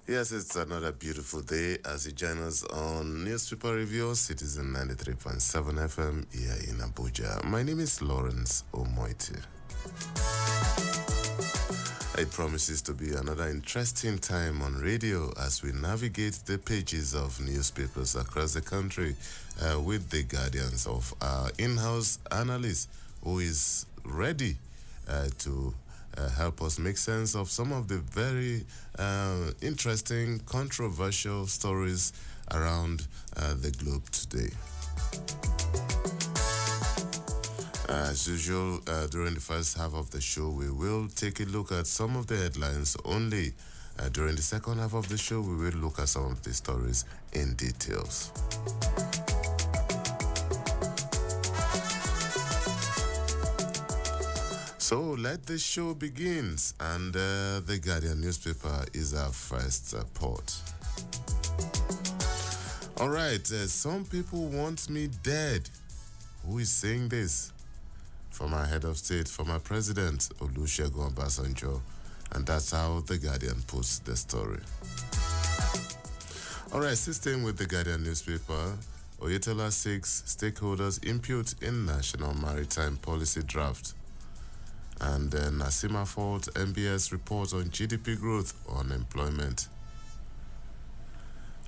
Yes, it's another beautiful day as you join us on Newspaper Review, Citizen 93.7 FM here in Abuja. My name is Lawrence Omoiti. It promises to be another interesting time on radio as we navigate the pages of newspapers across the country with the guardians of our in-house analyst who is ready to help us make sense of some of the very interesting, controversial stories around the globe today. As usual, during the first half of the show, we will take a look at some of the headlines only. During the second half of the show, we will look at some of the stories in details. So let the show begins, and the Guardian newspaper is our first port. All right, some people want me dead. Who is saying this? Former head of state, former president Olusegun Obasanjo, and that's how the Guardian puts the story. All right, staying with the Guardian newspaper, Oyetola seeks stakeholders' input in National Maritime Policy draft. And Nasima Fort MBS report on GDP growth on employment.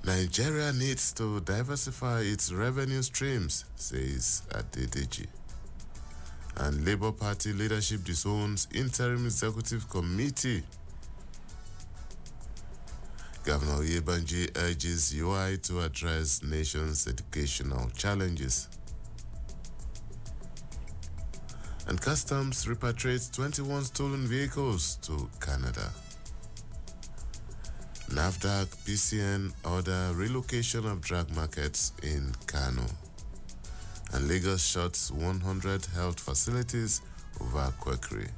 Nigeria needs to diversify its revenue streams, says Adedeji. And Labour Party leadership disowns interim executive committee. Governor Oyebanji urges UI to address nation's educational challenges. And Customs repatriates 21 stolen vehicles to Canada. NAFDAC PCN order relocation of drug markets in Kano. And Lagos shuts 100 health facilities over quackery.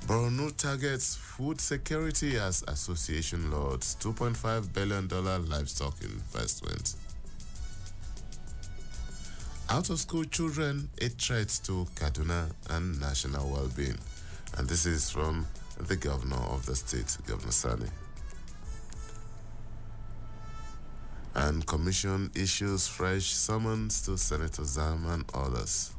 Borno targets food security as association lords $2.5 billion livestock investment. Out-of-school children, a threat to Kaduna and national well-being. And this is from the governor of the state, Governor Sani. And commission issues fresh summons to Senator Zam and others.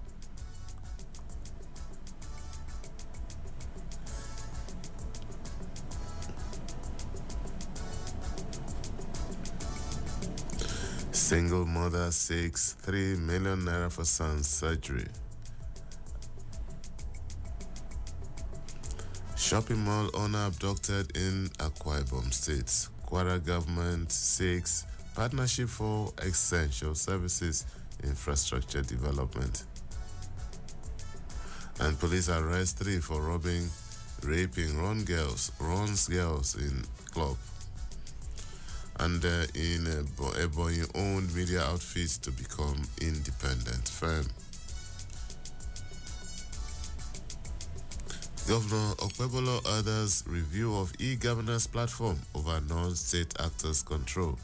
Single mother seeks 3 million naira for son's surgery. Shopping mall owner abducted in Akwa Ibom State. Kwara government seeks partnership for essential services infrastructure development. And police arrest 3 for robbing, raping runs girls in club. And in Ebonyi owned media outfits to become independent firm. Governor Okpebolo orders review of e-governance platform over non-state actors' control.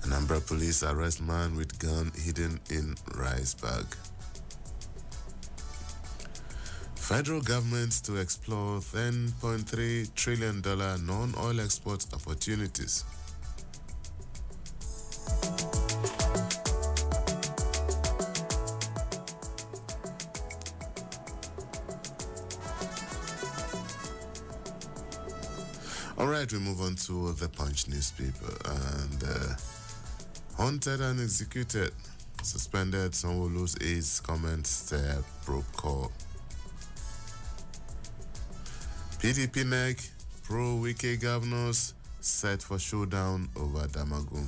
Anambra police arrest man with gun hidden in rice bag. Federal government to explore $10.3 trillion non-oil export opportunities. All right, we move on to the Punch newspaper. And haunted and executed. Suspended Sanwo-Olu's aides comments stir probe call. PDP neck, pro-Wike governors set for showdown over Damagum.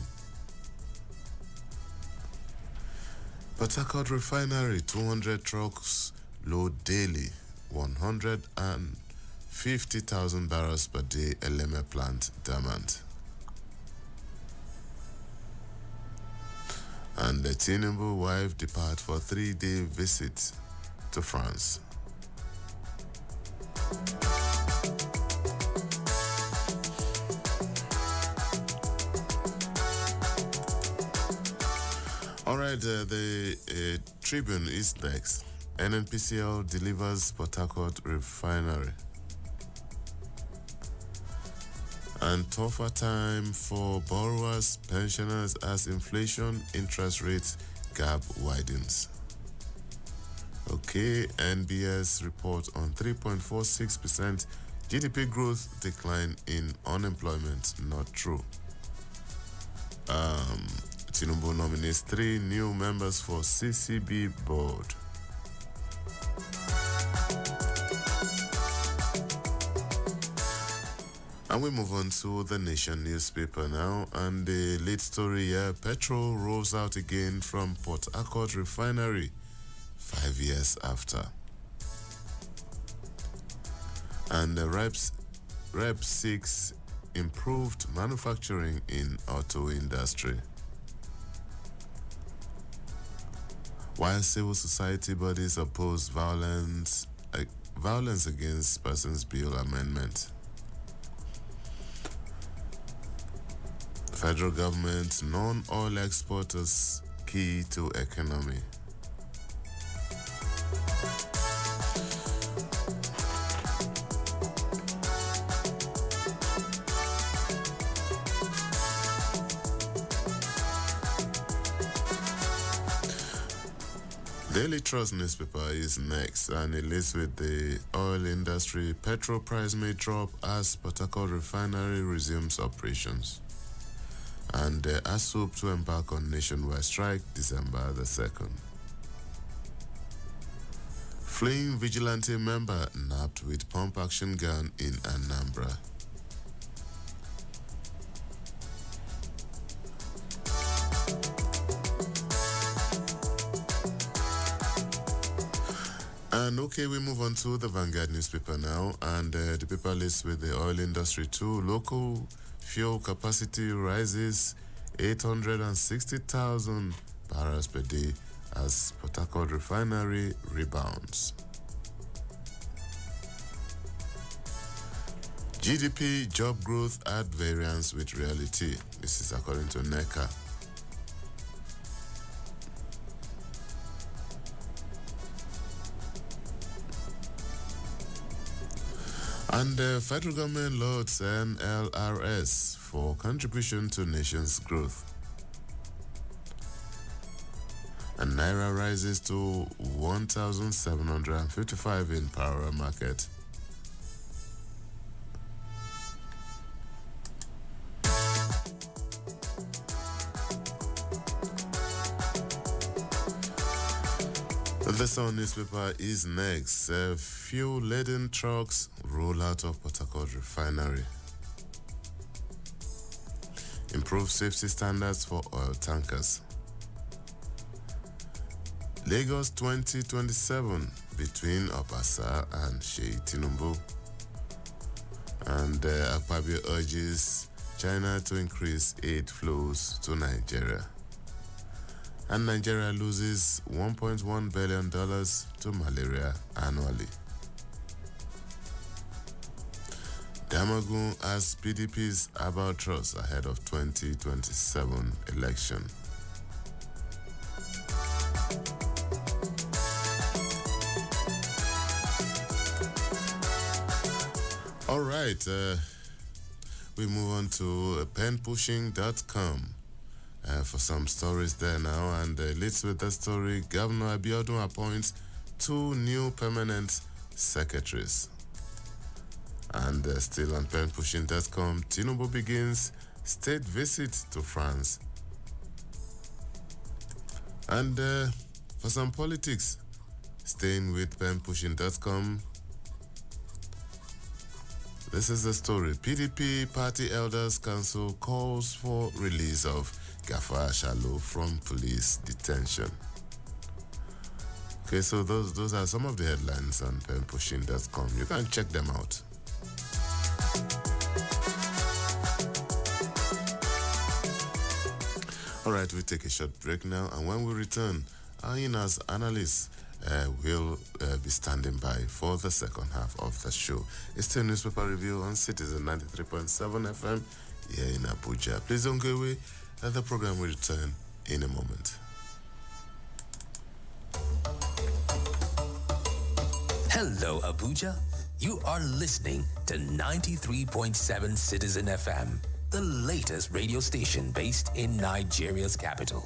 Port Harcourt refinery, 200 trucks load daily, 150,000 barrels per day, Eleme plant dormant. And the Tinubu wife depart for 3-day visit to France. All right, the Tribune is next. NNPCL delivers Port Harcourt refinery. And tougher time for borrowers, pensioners as inflation interest rates gap widens. Okay, NBS report on 3.46% GDP growth decline in unemployment. Not true. Tinubu nominates 3 new members for CCB board. And we move on to the Nation newspaper now, and the lead story here: petrol rolls out again from Port Harcourt refinery 5 years after. And the REP 6 improved manufacturing in auto industry. While civil society bodies oppose violence against persons bill amendment. Federal government non-oil exporters key to economy. Daily Trust newspaper is next, and it lists with the oil industry. Petrol price may drop as Port Harcourt refinery resumes operations. And ASUP to embark on nationwide strike December the 2nd. Fleeing vigilante member nabbed with pump action gun in Anambra. And okay, we move on to the Vanguard newspaper now, and the paper lists with the oil industry too. Local fuel capacity rises 860,000 barrels per day as Port Harcourt refinery rebounds. GDP job growth at variance with reality. This is according to NECA. And the federal government lauds NLRS for contribution to nation's growth. And Naira rises to 1,755 in power market. The Sun newspaper is next. Fuel-laden trucks roll out of Port Harcourt refinery. Improve safety standards for oil tankers. Lagos 2027 between Obasa and Sheyi Tinubu. And Akpabio urges China to increase aid flows to Nigeria. And Nigeria loses $1.1 billion to malaria annually. Damagun as PDP's about trust ahead of 2027 election. All right, we move on to penpushing.com. For some stories there now, and leads with the story: Governor Abiodun appoints 2 new permanent secretaries. And still on penpushing.com, Tinubu begins state visit to France. And for some politics, staying with penpushing.com, this is the story: PDP Party Elders Council calls for release of Gafar Shalo from police detention. Okay, so those are some of the headlines on penpushing.com. You can check them out. All right, we take a short break now, and when we return, our in-house analysts will be standing by for the second half of the show. It's still newspaper review on Citizen 93.7 FM here in Abuja. Please don't go away. The program will return in a moment. Hello, Abuja. You are listening to 93.7 Citizen FM, the latest radio station based in Nigeria's capital.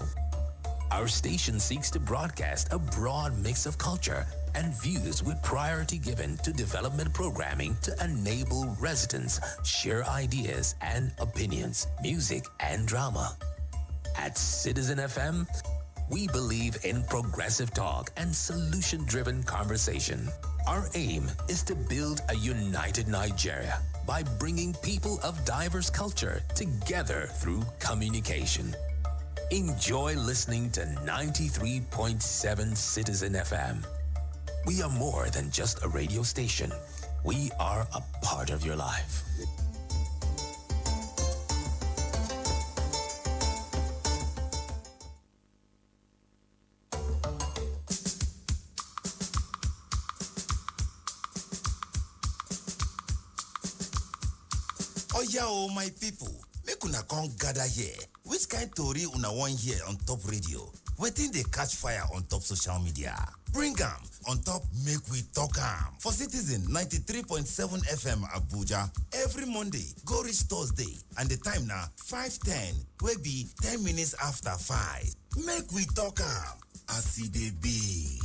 Our station seeks to broadcast a broad mix of culture and views with priority given to development programming to enable residents share ideas and opinions, music and drama. At Citizen FM, we believe in progressive talk and solution-driven conversation. Our aim is to build a united Nigeria by bringing people of diverse culture together through communication. Enjoy listening to 93.7 Citizen FM. We are more than just a radio station. We are a part of your life. Oya oh my people, make una come gather here. Which kind tori una wan hear on top radio? Wetin dey catch fire on top social media? Bring am on top Make We Talk Am for Citizen 93.7 FM Abuja every Monday go reach Thursday, and the time na 5:10 wey be 10 minutes after 5. Make we talk am as e dey be.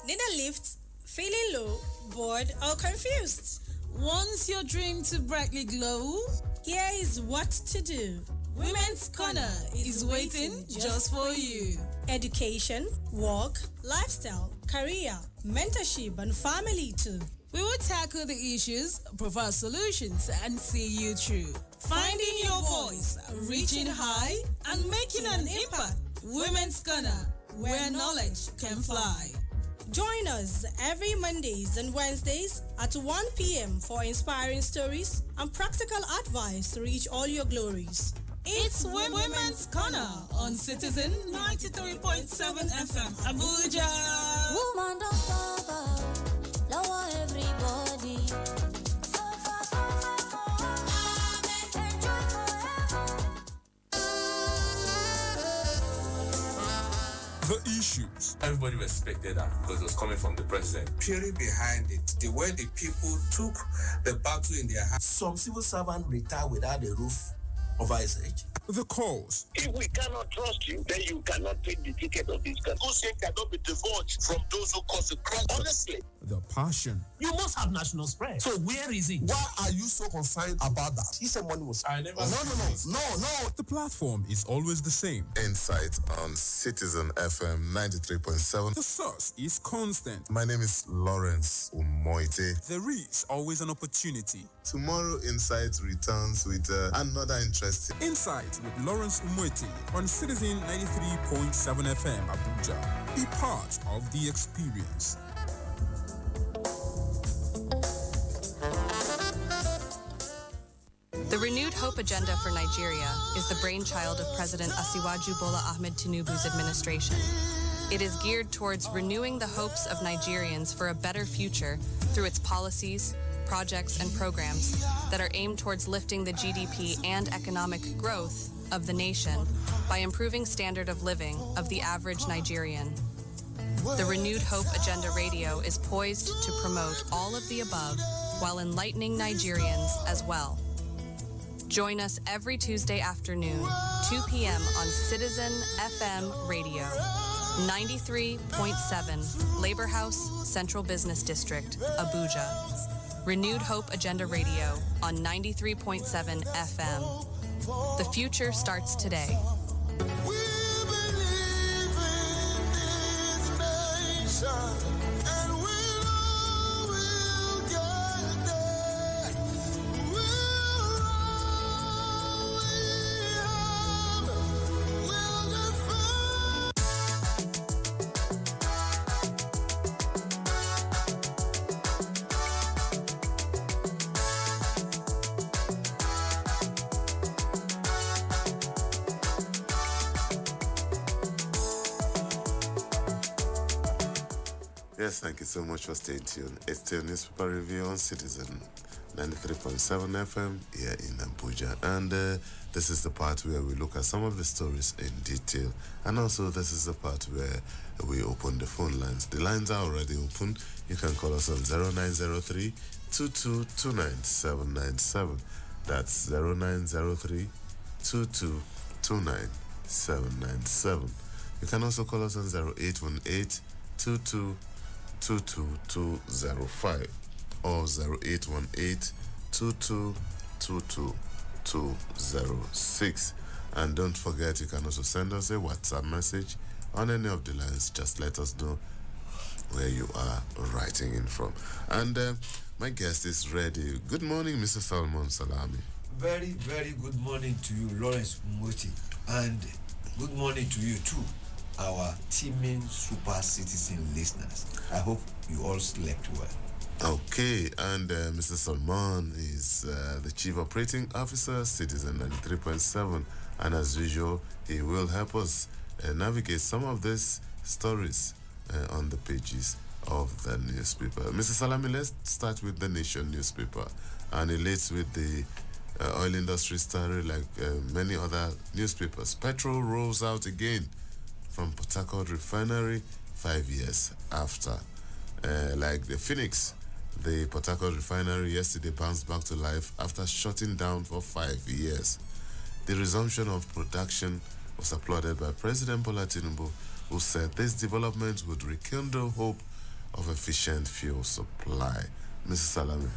Need a lift? Feeling low, bored, or confused? Want your dream to brightly glow? Here is what to do. Women's Corner is waiting just for you. Education, work, lifestyle, career, mentorship, and family too. We will tackle the issues, provide solutions, and see you through. Finding your voice, reaching high, and making an impact. Women's Corner, where knowledge can fly. Join us every Mondays and Wednesdays at 1 p.m. for inspiring stories and practical advice to reach all your glories. It's Women's Corner on Citizen 93.7 FM Abuja. Woman don't suffer, lower everybody. The issues. Everybody respected that because it was coming from the president. Theory behind it, the way the people took the battle in their hands. Some civil servant retired without a roof over his head. The cause. If we cannot trust you, then you cannot take the ticket of this country. Hussein cannot be divulged from those who cause the crime. Honestly. The passion. You must have national spread. So where is it? Why are you so concerned about that? He said money was... I never... No. The platform is always the same. Insight on Citizen FM 93.7. The source is constant. My name is Lawrence Umoite. There is always an opportunity. Tomorrow, Insight returns with another interesting... Insight with Lawrence Umoite on Citizen 93.7 FM Abuja. Be part of the experience. The Renewed Hope Agenda for Nigeria is the brainchild of President Asiwaju Bola Ahmed Tinubu's administration. It is geared towards renewing the hopes of Nigerians for a better future through its policies, projects, and programs that are aimed towards lifting the GDP and economic growth of the nation by improving standard of living of the average Nigerian. The Renewed Hope Agenda Radio is poised to promote all of the above while enlightening Nigerians as well. Join us every Tuesday afternoon, 2 p.m. on Citizen FM Radio, 93.7, Labor House, Central Business District, Abuja. Renewed Hope Agenda Radio on 93.7 FM. The future starts today. We believe in this nation. Yes, thank you so much for staying tuned. It's still Newspaper Review on Citizen 93.7 FM here in Abuja. And this is the part where we look at some of the stories in detail. And also, this is the part where we open the phone lines. The lines are already open. You can call us on 0903 2229797. That's 0903 2229797. You can also call us on 0818 2222205 or 0818 2222206. And don't forget, you can also send us a WhatsApp message on any of the lines. Just let us know where you are writing in from. And my guest is ready. Good morning, Mr. Salmon Salami. Very, very good morning to you, Lawrence Umweti. And good morning to you too, our teaming super citizen listeners. I hope you all slept well. Okay, and Mr. Salman is the Chief Operating Officer, Citizen 93.7, and as usual, he will help us navigate some of these stories on the pages of the newspaper. Mr. Salami, let's start with the Nation newspaper, and it leads with the oil industry story like many other newspapers. Petrol rolls out again from Port Harcourt refinery 5 years after. Like the Phoenix, the Port Harcourt refinery yesterday bounced back to life after shutting down for 5 years. The resumption of production was applauded by President Bola Tinubu, who said this development would rekindle hope of efficient fuel supply. Mrs. Salami.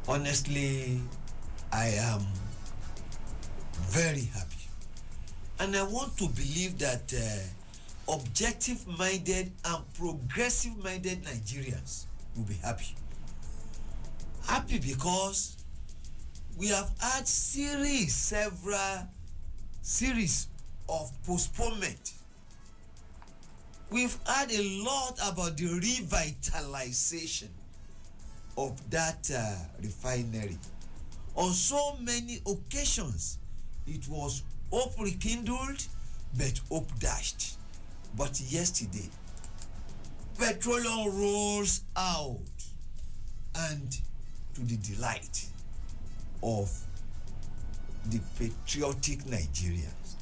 Honestly, I am very happy. And I want to believe that objective-minded and progressive-minded Nigerians will be happy. Happy because we have had several series of postponement. We've had a lot about the revitalization of that refinery. On so many occasions, it was hope rekindled, but hope dashed. But yesterday, petroleum rolls out, and to the delight of the patriotic Nigerians.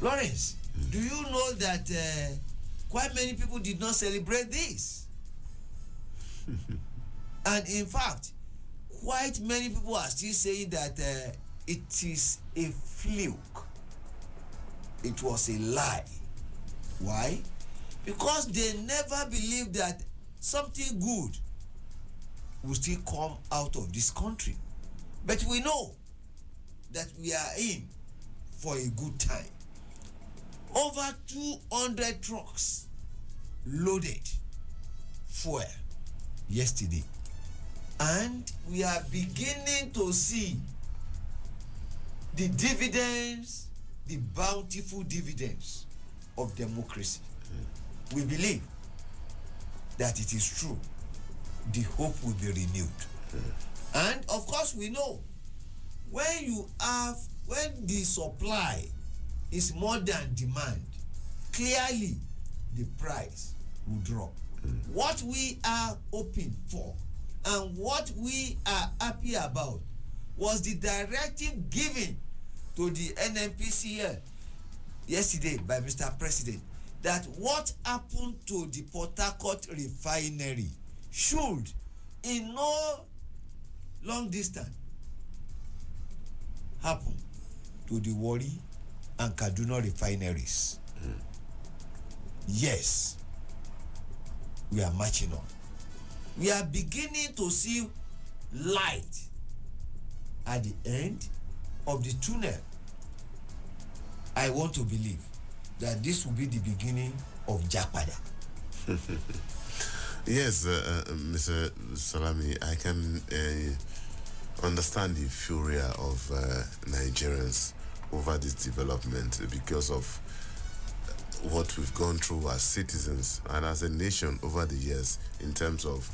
Lawrence, do you know that quite many people did not celebrate this? And in fact, quite many people are still saying that it is a fluke. It was a lie. Why? Because they never believed that something good will still come out of this country. But we know that we are in for a good time. Over 200 trucks loaded fuel yesterday. And we are beginning to see the dividends, the bountiful dividends of democracy. We believe that it is true. The hope will be renewed. And of course we know when the supply is more than demand, clearly the price will drop. What we are hoping for and what we are happy about was the directive given to the NNPCL yesterday by Mr. President that what happened to the Port Harcourt refinery should in no long distance happen to the Warri and Kaduna refineries. Yes, we are marching on. We are beginning to see light at the end of the tunnel. I want to believe that this will be the beginning of Japada. Yes, Mr. Salami, I can understand the fury of Nigerians over this development because of what we've gone through as citizens and as a nation over the years in terms of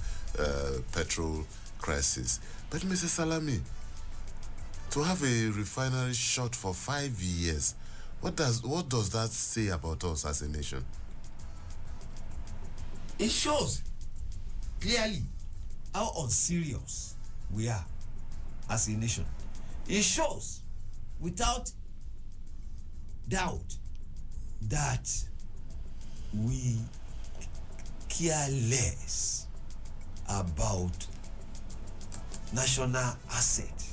petrol crisis. But Mr. Salami, to have a refinery shut for 5 years, what does that say about us as a nation? It shows clearly how unserious we are as a nation. It shows without doubt that we care less about national asset.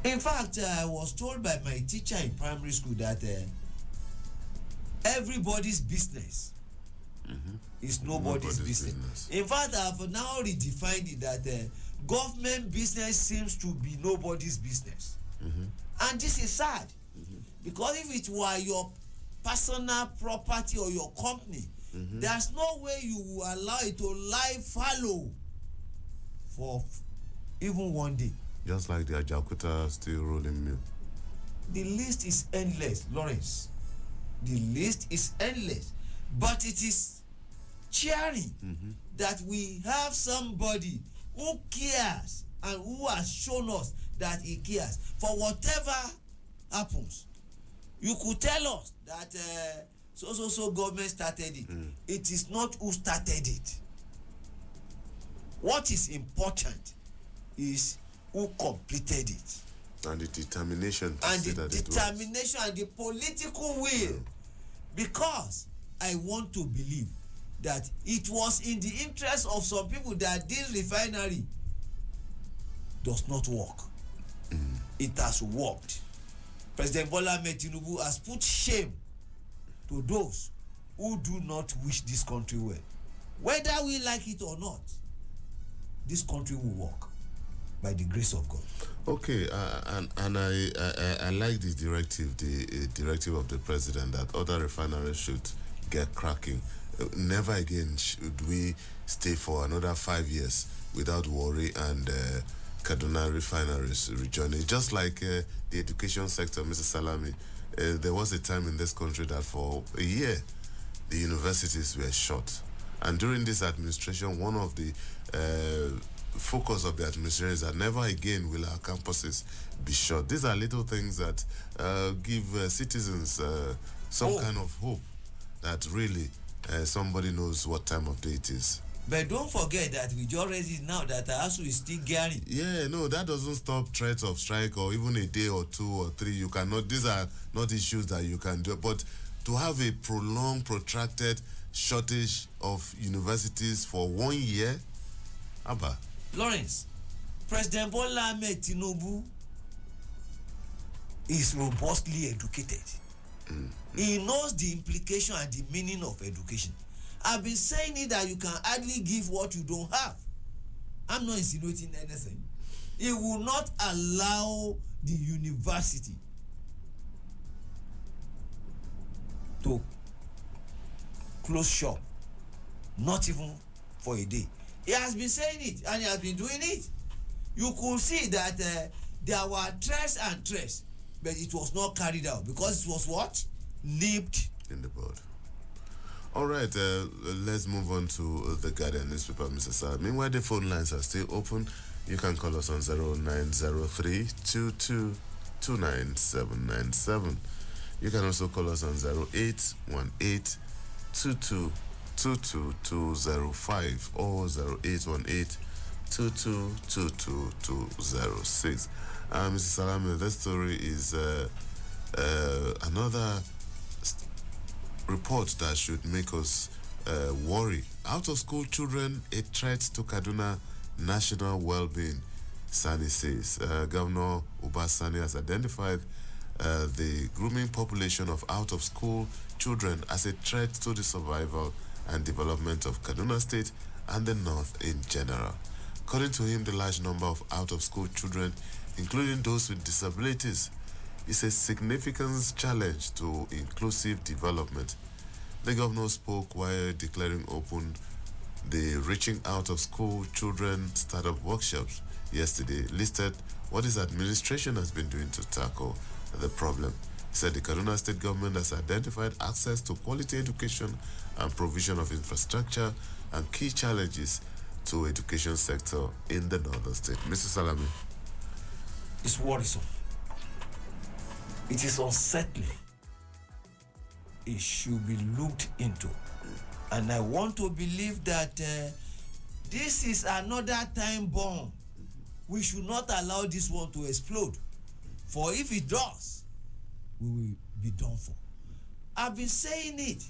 In fact, I was told by my teacher in primary school that everybody's business is nobody's business. In fact, I have now redefined it that government business seems to be nobody's business. And this is sad because if it were your personal property or your company, there's no way you will allow it to lie fallow for even one day. Just like the Ajaokuta steel rolling mill. The list is endless, Lawrence. The list is endless. But it is cheering that we have somebody who cares and who has shown us that he cares. For whatever happens, you could tell us that so government started it. It is not who started it. What is important is who completed it. And the determination to and say the that determination and the political will. Because I want to believe that it was in the interest of some people that this refinery does not work. It has worked. President Bola Ahmed Tinubu has put shame to those who do not wish this country well. Whether we like it or not, this country will work by the grace of God. Okay, and I like this directive, the directive of the president that other refineries should get cracking. Never again should we stay for another 5 years without worry and Kaduna refineries rejoining. Just like the education sector, Mr. Salami, there was a time in this country that for a year the universities were shut. And during this administration, one of the focus of the administration is that never again will our campuses be shut. These are little things that give citizens some kind of hope that really somebody knows what time of day it is. But don't forget that we just read it now that ASUU is still gearing. Yeah, no, that doesn't stop threats of strike or even a day or 2 or 3. You cannot, these are not issues that you can do. But to have a prolonged, protracted shortage of universities for 1 year, Abba. Lawrence, President Bola Ahmed Tinubu is robustly educated. He knows the implication and the meaning of education. I've been saying it that you can hardly give what you don't have. I'm not insinuating anything. He will not allow the university to close shop, not even for a day. He has been saying it and he has been doing it. You could see that there were threats and threats, but it was not carried out because it was what? Nipped in the bud. All right, let's move on to the Guardian newspaper, Mr. Sir. Meanwhile, the phone lines are still open. You can call us on 0903 22299797. You can also call us on 0818 222205 or 0818 222206. Mr. Salami, this story is another report that should make us worry. Out of school children, a threat to Kaduna national well-being, Sani says. Governor Uba Sani has identified the grooming population of out-of-school children as a threat to the survival and development of Kaduna State and the North in general. According to him, the large number of out-of-school children, including those with disabilities, is a significant challenge to inclusive development. The governor spoke while declaring open the Reaching Out of School Children Startup Workshops yesterday, listed what his administration has been doing to tackle the problem. He said the Kaduna State government has identified access to quality education and provision of infrastructure and key challenges to education sector in the northern state. Mr. Salami. It's worrisome. It is unsettling. It should be looked into. And I want to believe that this is another time bomb. We should not allow this one to explode. For if it does, we will be done for. I've been saying it,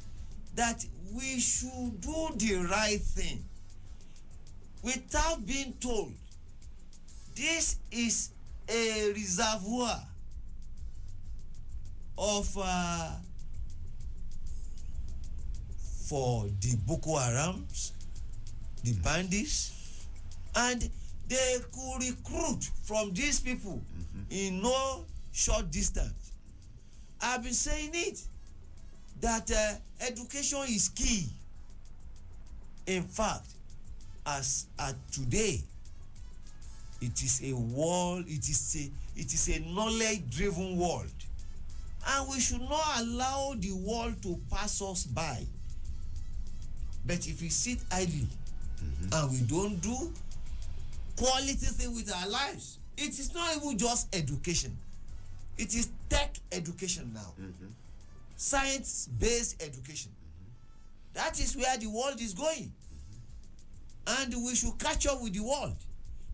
that we should do the right thing without being told this is a reservoir of for the Boko Harams, the bandits, and they could recruit from these people in no short distance. I've been saying it, that education is key. In fact, as at today, it is a world, it is a knowledge-driven world. And we should not allow the world to pass us by. But if we sit idly and we don't do quality thing with our lives, it is not even just education. It is tech education now. Science-based education. That is where the world is going. And we should catch up with the world,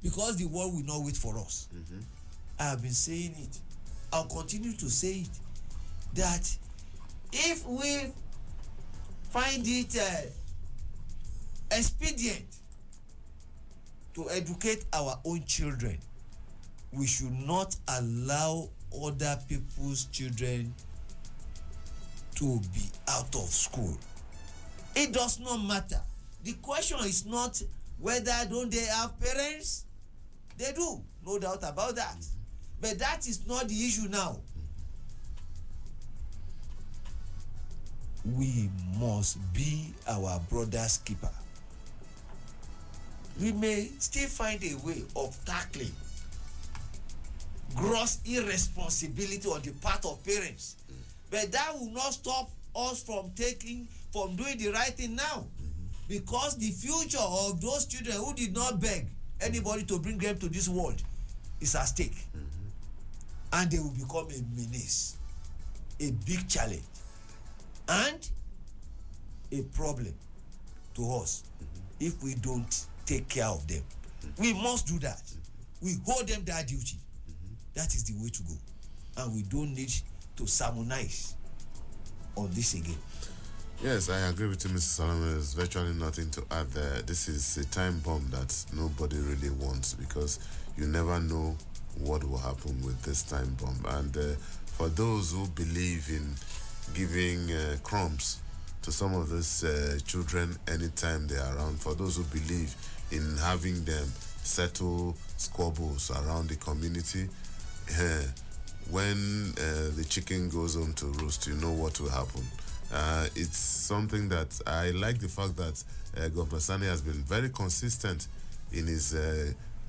because the world will not wait for us. I have been saying it. I'll continue to say it. That if we find it expedient to educate our own children, we should not allow other people's children to be out of school. It does not matter. The question is not whether don't they have parents. They do, no doubt about that. But that is not the issue now. We must be our brother's keeper. We may still find a way of tackling gross irresponsibility on the part of parents, but that will not stop us from doing the right thing now, because the future of those children who did not beg anybody to bring them to this world is at stake. And they will become a menace, a big challenge, and a problem to us if we don't take care of them. We must do that. We hold them that duty. That is the way to go. And we don't need to sermonize on this again. Yes, I agree with you, Mr. Solomon. There's virtually nothing to add there. This is a time bomb that nobody really wants, because you never know what will happen with this time bomb. And for those who believe in giving crumbs to some of these children anytime they are around, for those who believe in having them settle squabbles around the community, when the chicken goes home to roost, you know what will happen. It's something that I like, the fact that Governor Sani has been very consistent in his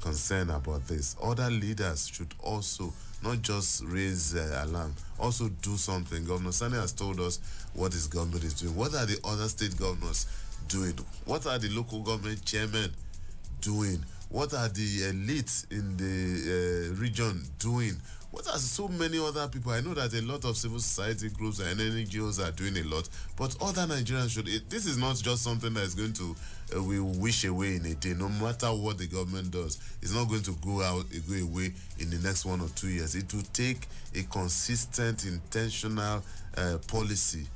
concern about this. Other leaders should also not just raise alarm, also do something. Governor Sani has told us what his government is doing. What are the other state governors doing? What are the local government chairmen doing? What are the elites in the region doing? What are so many other people? I know that a lot of civil society groups and NGOs are doing a lot, but other Nigerians should. This is not just something that is going to we wish away in a day. No matter what the government does, it's not going to go away in the next 1 or 2 years. It will take a consistent, intentional policy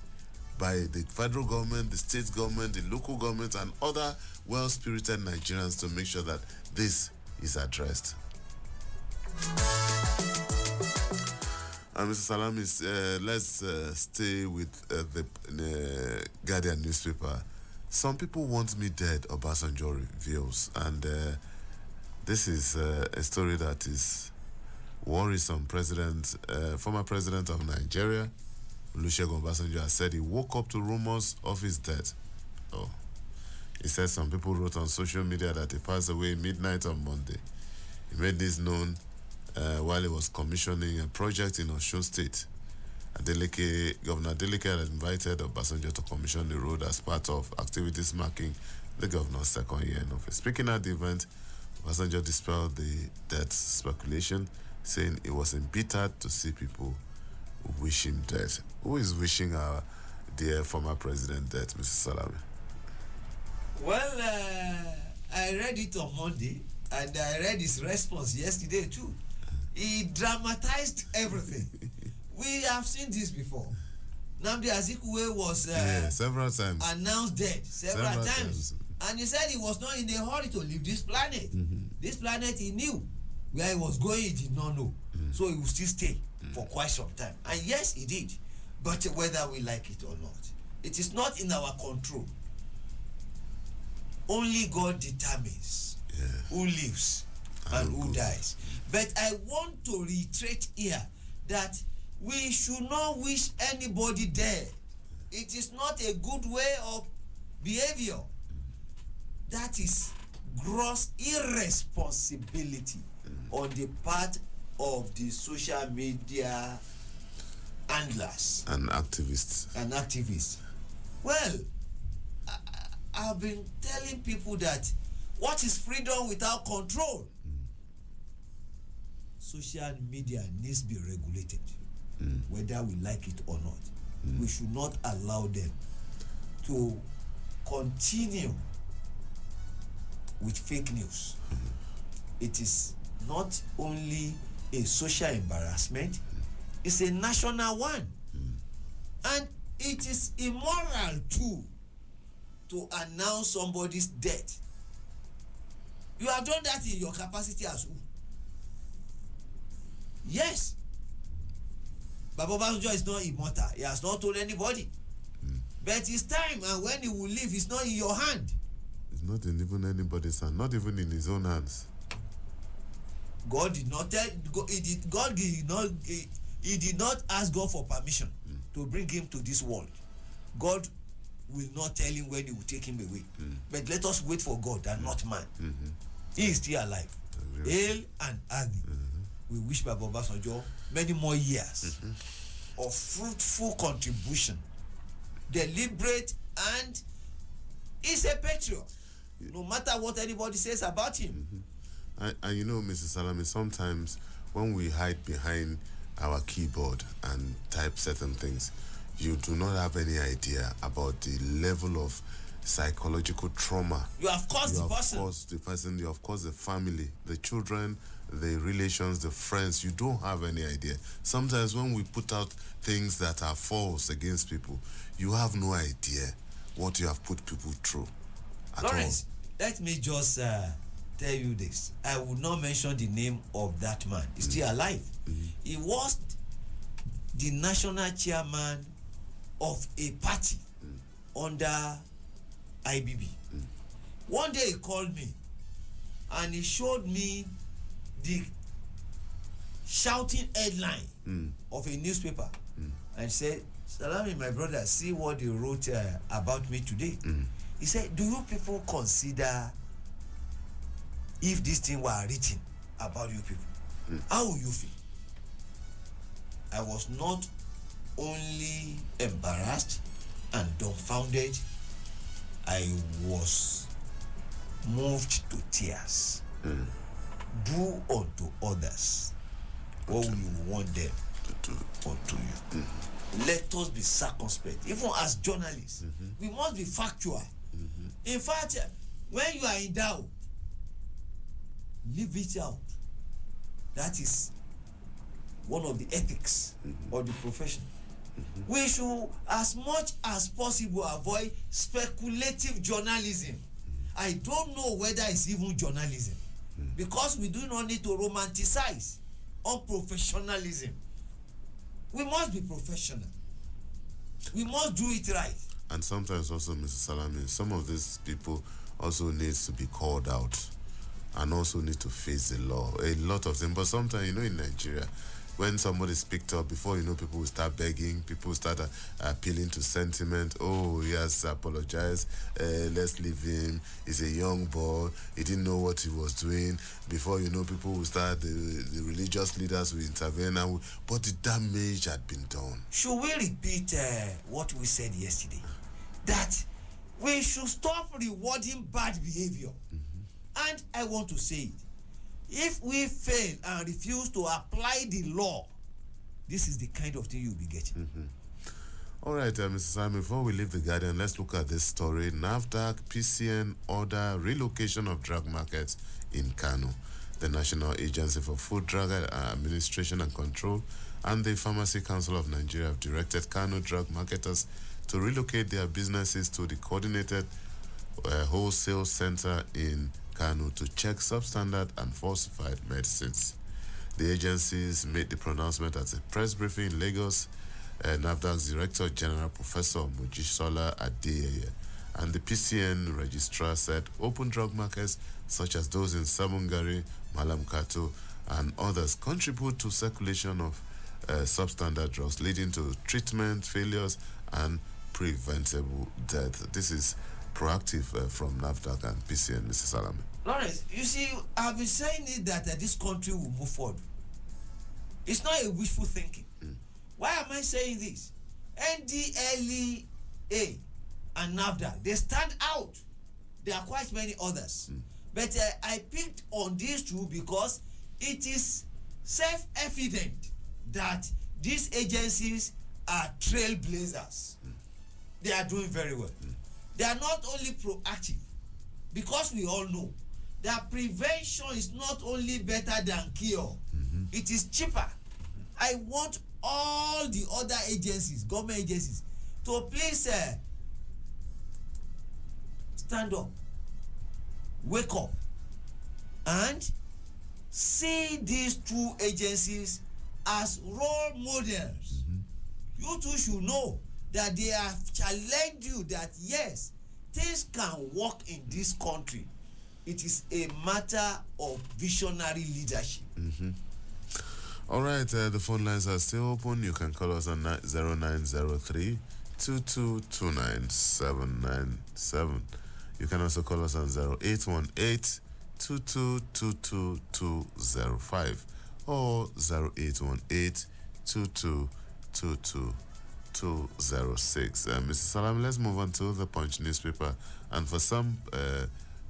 by the federal government, the state government, the local government, and other well-spirited Nigerians to make sure that this is addressed. And Mr. Salamis, let's stay with the Guardian newspaper. Some people want me dead, Obasanjo reveals. And this is a story that is worrisome. Former president of Nigeria, Olusegun Obasanjo, has said he woke up to rumors of his death. Oh. He said some people wrote on social media that he passed away midnight on Monday. He made this known while he was commissioning a project in Osun State. Governor Adeleke had invited Obasanjo to commission the road as part of activities marking the governor's second year in office. Speaking at the event, Obasanjo dispelled the death speculation, saying he was embittered to see people who wish him dead. Who is wishing our dear former president death, Mr. Salami? Well, I read it on Monday, and I read his response yesterday too. He dramatized everything. We have seen this before. Nnamdi Azikiwe was several times announced dead several times. And he said he was not in a hurry to leave this planet. This planet he knew. Where he was going, he did not know. So he would still stay for quite some time. And yes, he did. But whether we like it or not, it is not in our control. Only God determines who lives and who dies. But I want to reiterate here that we should not wish anybody dead. It is not a good way of behavior. That is gross irresponsibility on the part of the social media handlers and activists. Well, I've been telling people that what is freedom without control? Social media needs to be regulated, whether we like it or not. We should not allow them to continue with fake news. It is not only a social embarrassment, it's a national one. And it is immoral too to announce somebody's death. You have done that in your capacity as who? Yes. Baba Obasanjo is not immortal. He has not told anybody. But his time and when he will leave is not in your hand. It's not in even anybody's hand, not even in his own hands. God did not tell. He did not ask God for permission to bring him to this world. God will not tell him when he will take him away. But let us wait for God and not man. He is still alive. Hail and Adi. We wish Baba Obasanjo many more years of fruitful contribution, deliberate, and he's a patriot. No matter what anybody says about him. And you know, Mr. Salami, sometimes when we hide behind our keyboard and type certain things, you do not have any idea about the level of psychological trauma you have caused the person. You have caused the family, the children, the relations, the friends. You don't have any idea. Sometimes when we put out things that are false against people, you have no idea what you have put people through at Lawrence, let me just tell you this. I will not mention the name of that man. He's still alive. He was the national chairman of a party under IBB. One day he called me and he showed me the shouting headline of a newspaper and said, Salami, my brother, see what they wrote about me today. He said, do you people consider if this thing were written about you people, how will you feel? I was not only embarrassed and dumbfounded, I was moved to tears. Do unto others what you want them to do unto you. Let us be circumspect. Even as journalists, we must be factual. In fact, when you are in doubt, leave it out. That is one of the ethics of the profession. We should, as much as possible, avoid speculative journalism. I don't know whether it's even journalism, because we do not need to romanticize unprofessionalism. We must be professional. We must do it right. And sometimes also, Mr. Salami, some of these people also needs to be called out and also need to face the law. A lot of them. But sometimes, you know, in Nigeria, when somebody is picked up, before you know, people will start begging, people start appealing to sentiment. Oh, he has apologized. Let's leave him. He's a young boy. He didn't know what he was doing. Before you know, people will start, the religious leaders will intervene. But the damage had been done. Should we repeat what we said yesterday? That we should stop rewarding bad behavior. And I want to say it. If we fail and refuse to apply the law, this is the kind of thing you'll be getting. All right, Mr. Simon, before we leave The Guardian, let's look at this story. NAFDAC, PCN order relocation of drug markets in Kano. The National Agency for Food, Drug Administration and Control and the Pharmacy Council of Nigeria have directed Kano drug marketers to relocate their businesses to the coordinated wholesale center in Kano to check substandard and falsified medicines. The agencies made the pronouncement at a press briefing in Lagos. NAFDAC's Director General Professor Mojisola Adeyeye and the PCN registrar said open drug markets such as those in Sabongari, Malam Kato, and others contribute to circulation of substandard drugs, leading to treatment failures and preventable death. This is proactive from NAFDAC and PCN, Mr. Salami. Lawrence, you see, I've been saying it that this country will move forward. It's not a wishful thinking. Why am I saying this? NDLEA and NAFDAC, they stand out. There are quite many others. But I picked on these two because it is self-evident that these agencies are trailblazers. They are doing very well. They are not only proactive, because we all know that prevention is not only better than cure, it is cheaper. I want all the other agencies, government agencies, to please stand up, wake up, and see these two agencies as role models. You two should know that they have challenged you that yes, things can work in this country. It is a matter of visionary leadership. All right, the phone lines are still open. You can call us on 0903 2229797. You can also call us on 0818 2222205 or 0818 2222206. Mr. Salam, let's move on to the Punch newspaper. And for some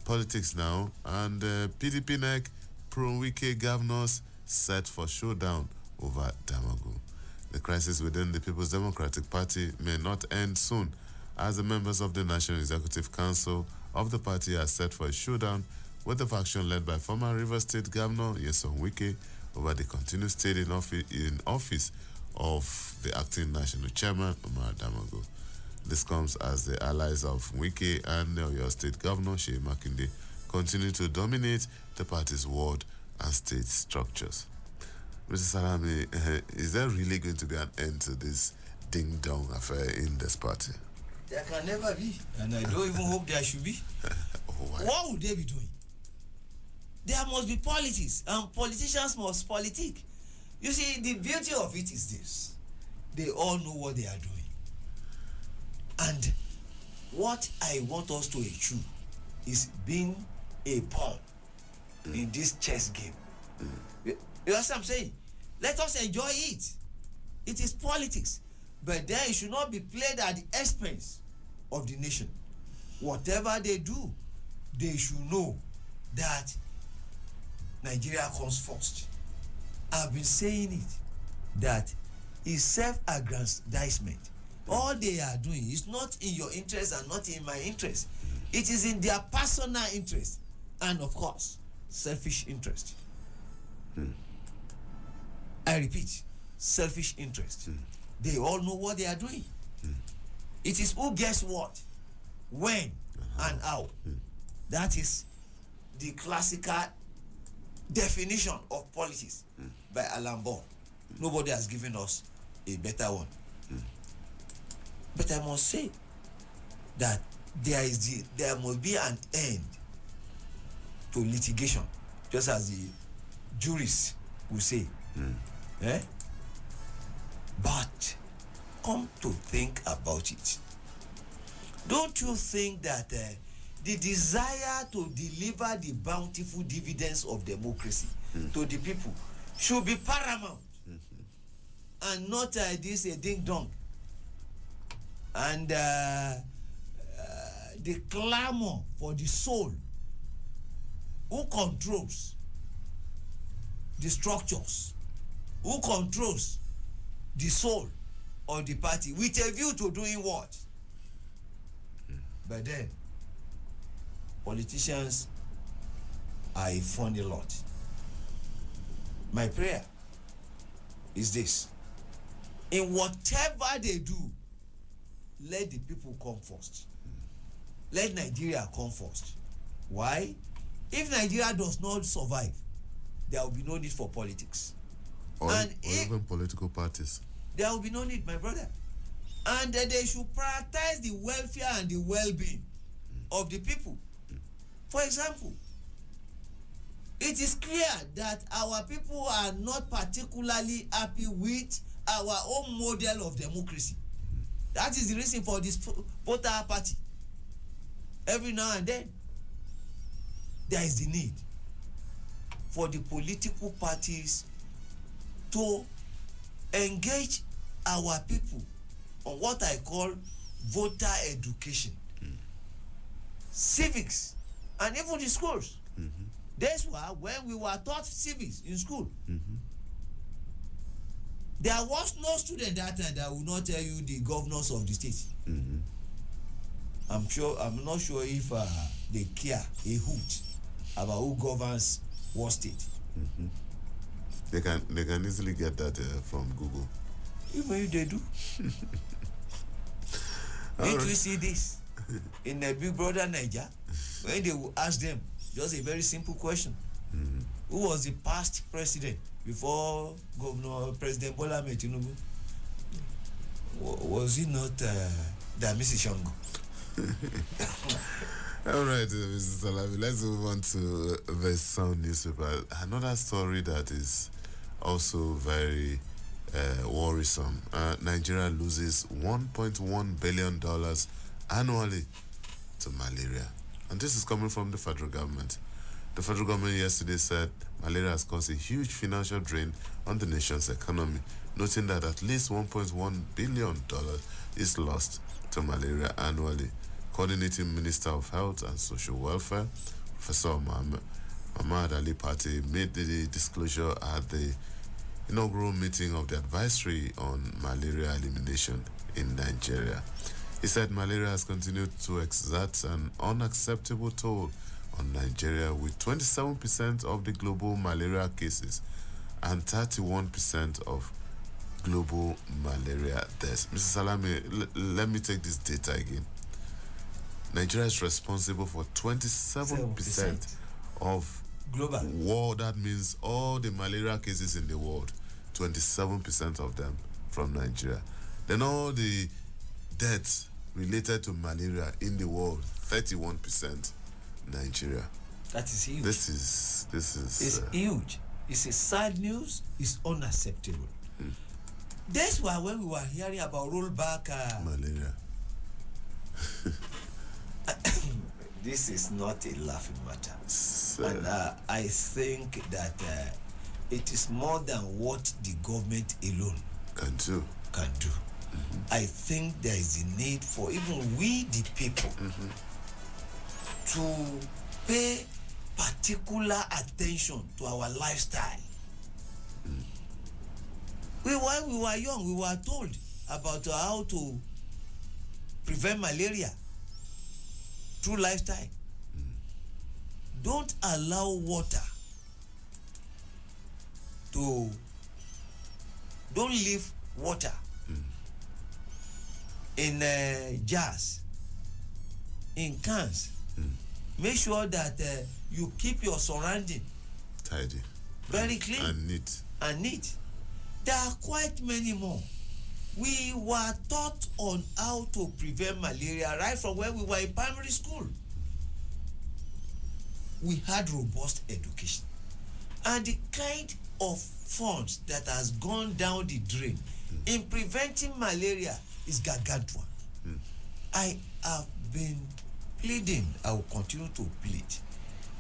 politics now, and PDP NEC, pro-Wike governors set for showdown over Damagu. The crisis within the People's Democratic Party may not end soon, as the members of the National Executive Council of the party are set for a showdown with the faction led by former Rivers State Governor Nyesom Wike over the continued stay in office of the acting national chairman, Umar Damagu. This comes as the allies of Wike and the Oyo State Governor, Sheyi Makinde, continue to dominate the party's ward and state structures. Mr. Salami, is there really going to be an end to this ding-dong affair in this party? There can never be, and I don't even hope there should be. What would they be doing? There must be politics, and politicians must politic. You see, the beauty of it is this. They all know what they are doing. And what I want us to achieve is being a pawn in this chess game. You know what I'm saying? Let us enjoy it. It is politics. But then it should not be played at the expense of the nation. Whatever they do, they should know that Nigeria comes first. I've been saying it, that it's self-aggrandizement. All they are doing is not in your interest and not in my interest. It is in their personal interest and, of course, selfish interest. I repeat, selfish interest. They all know what they are doing. It is who gets what, when, and how. That is the classical definition of politics by Alan Ball. Nobody has given us a better one. But I must say that there must be an end to litigation, just as the jurists will say. But come to think about it, don't you think that the desire to deliver the bountiful dividends of democracy to the people should be paramount, and not this ding dong and the clamor for the soul? Who controls the structures? Who controls the soul? of the party with a view to doing what? But then, politicians are a funny lot. My prayer is this: in whatever they do, let the people come first. Let Nigeria come first. Why? If Nigeria does not survive, there will be no need for politics. Or even political parties. There will be no need, my brother. And they should prioritize the welfare and the well-being of the people. For example, it is clear that our people are not particularly happy with our own model of democracy. That is the reason for this voter party. Every now and then, there is the need for the political parties to engage our people on what I call voter education, civics, and even the schools. That's why when we were taught civics in school, there was no student that time that will not tell you the governors of the state. I'm not sure if they care a hoot about who governs what state. They can easily get that from Google. Even if they do. Did we see this in the Big Brother Niger? When they will ask them just a very simple question: who was the past president before President Bola Ahmed Tinubu? Was he not Damisi Shango? All right, Mr. Salami, let's move on to the Sun newspaper. Another story that is also very worrisome. Nigeria loses $1.1 billion annually to malaria. And this is coming from the federal government. The federal government yesterday said malaria has caused a huge financial drain on the nation's economy, noting that at least $1.1 billion is lost to malaria annually. Coordinating Minister of Health and Social Welfare, Professor Muhammad Ali Pate, made the disclosure at the inaugural meeting of the Advisory on Malaria Elimination in Nigeria. He said malaria has continued to exert an unacceptable toll on Nigeria, with 27% of the global malaria cases and 31% of global malaria deaths. Mr. Salami, let me take this data again. Nigeria is responsible for 27% of global world. That means all the malaria cases in the world, 27% of them from Nigeria. Then all the deaths related to malaria in the world, 31% Nigeria. That is huge. This is it's huge. It's a sad news. It's unacceptable. That's why when we were hearing about rollback malaria, this is not a laughing matter. And I think that it is more than what the government alone can do. I think there is a need for even we, the people, to pay particular attention to our lifestyle. When we were young, we were told about how to prevent malaria through lifestyle. Don't allow water to, don't leave water in jars, in cans. Make sure that you keep your surrounding tidy, very clean and neat. There are quite many more. We were taught on how to prevent malaria right from when we were in primary school. We had robust education. And the kind of funds that has gone down the drain in preventing malaria is gargantuan. I have been pleading, I will continue to plead,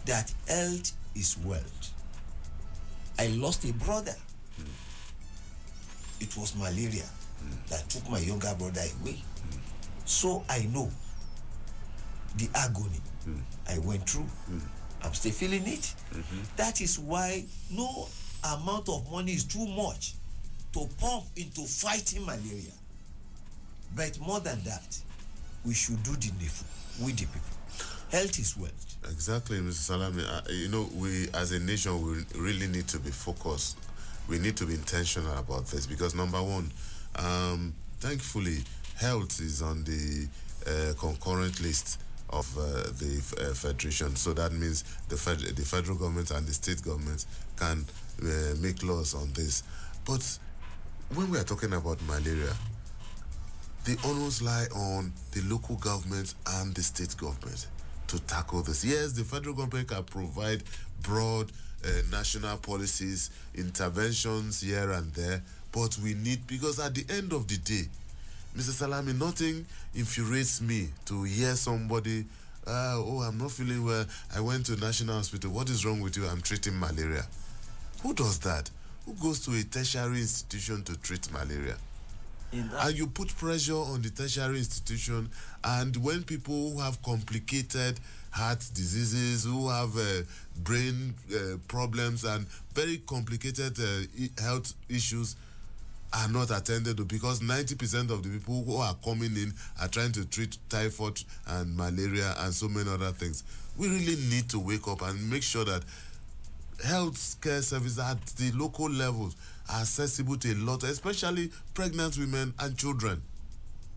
that health is wealth. I lost a brother. It was malaria that took my younger brother away. So I know the agony I went through. I'm still feeling it. That is why no amount of money is too much to pump into fighting malaria. But more than that, we should do the needful with the people. Health is wealth. Exactly, Mr. Salami. We as a nation, we really need to be focused. We need to be intentional about this because number one, thankfully, health is on the concurrent list of the federation. So that means the federal government and the state government can make laws on this. But when we are talking about malaria, the onus lie on the local government and the state government to tackle this. Yes, the federal government can provide broad national policies, interventions here and there, but we need, because at the end of the day, Mr. Salami, nothing infuriates me to hear somebody, I'm not feeling well, I went to National Hospital, what is wrong with you? I'm treating malaria. Who does that? Who goes to a tertiary institution to treat malaria? And you put pressure on the tertiary institution, and when people who have complicated heart diseases, who have brain problems and very complicated health issues are not attended to, because 90% of the people who are coming in are trying to treat typhoid and malaria and so many other things. We really need to wake up and make sure that health care services at the local levels are accessible to a lot, especially pregnant women and children.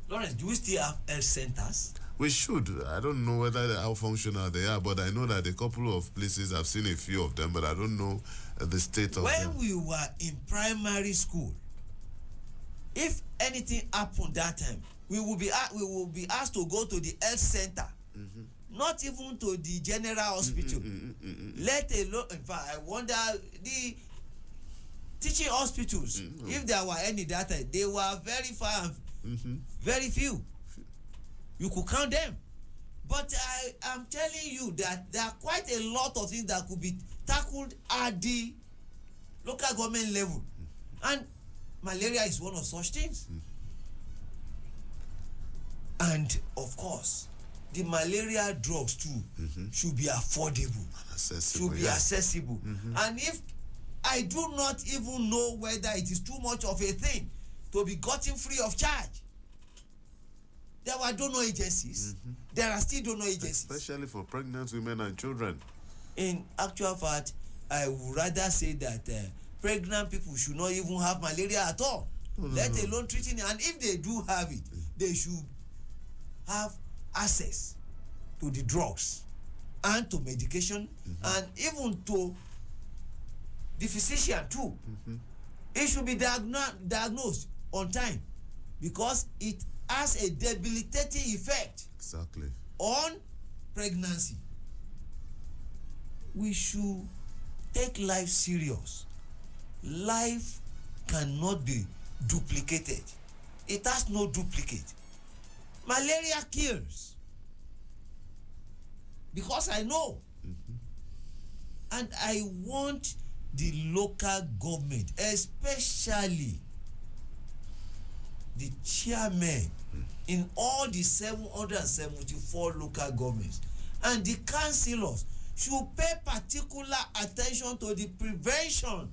Lawrence, do we still have health centers? We should. I don't know how functional they are, but I know that a couple of places, I've seen a few of them, but I don't know the state of them. When we were in primary school, if anything happened that time, we will be asked to go to the health center. Not even to the general hospital. Let alone, in fact, I wonder, the teaching hospitals, if there were any that time, they were very far and very few. You could count them. But I am telling you that there are quite a lot of things that could be tackled at the local government level. And malaria is one of such things. And of course, the malaria drugs too should be affordable, accessible. And if I do not even know whether it is too much of a thing to be gotten free of charge. There were donor agencies. There are still donor agencies, especially for pregnant women and children. In actual fact, I would rather say that pregnant people should not even have malaria at all, let alone treating it. And if they do have it, they should have access to the drugs and to medication and even to the physician too. It should be diagnosed on time, because it has a debilitating effect on pregnancy. We should take life serious. Life cannot be duplicated. It has no duplicate. Malaria kills, because I know. And I want the local government, especially the chairmen in all the 774 local governments and the councillors, should pay particular attention to the prevention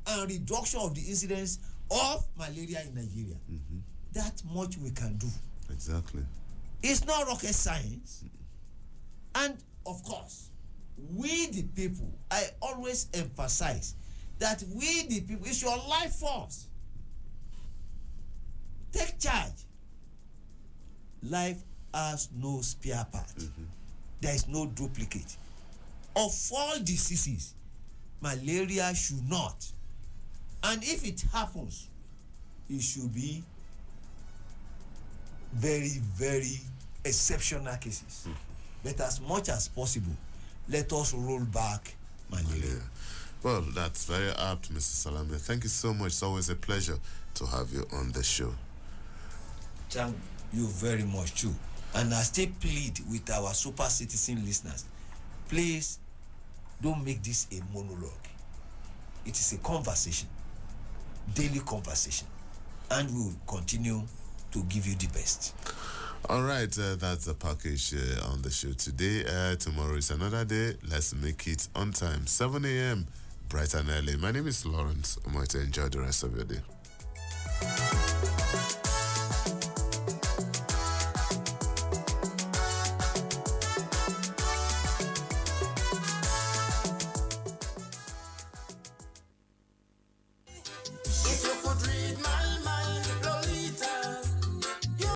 and reduction of the incidence of malaria in Nigeria. That much we can do. Exactly. It's not rocket science. And of course, we the people, I always emphasize that we the people, it's your life force. Take charge. Life has no spare part. There is no duplicate. Of all diseases, malaria should not. And if it happens, it should be very, very exceptional cases. But as much as possible, let us roll back malaria. Well, that's very apt, Mr. Salami. Thank you so much. It's always a pleasure to have you on the show. Thank you very much too. And I still plead with our super citizen listeners, please don't make this a monologue. It is a conversation, daily conversation, and we will continue to give you the best. All right, that's the package on the show today. Tomorrow is another day. Let's make it on time. 7 a.m. bright and early. My name is Lawrence. I'm going to enjoy the rest of your day.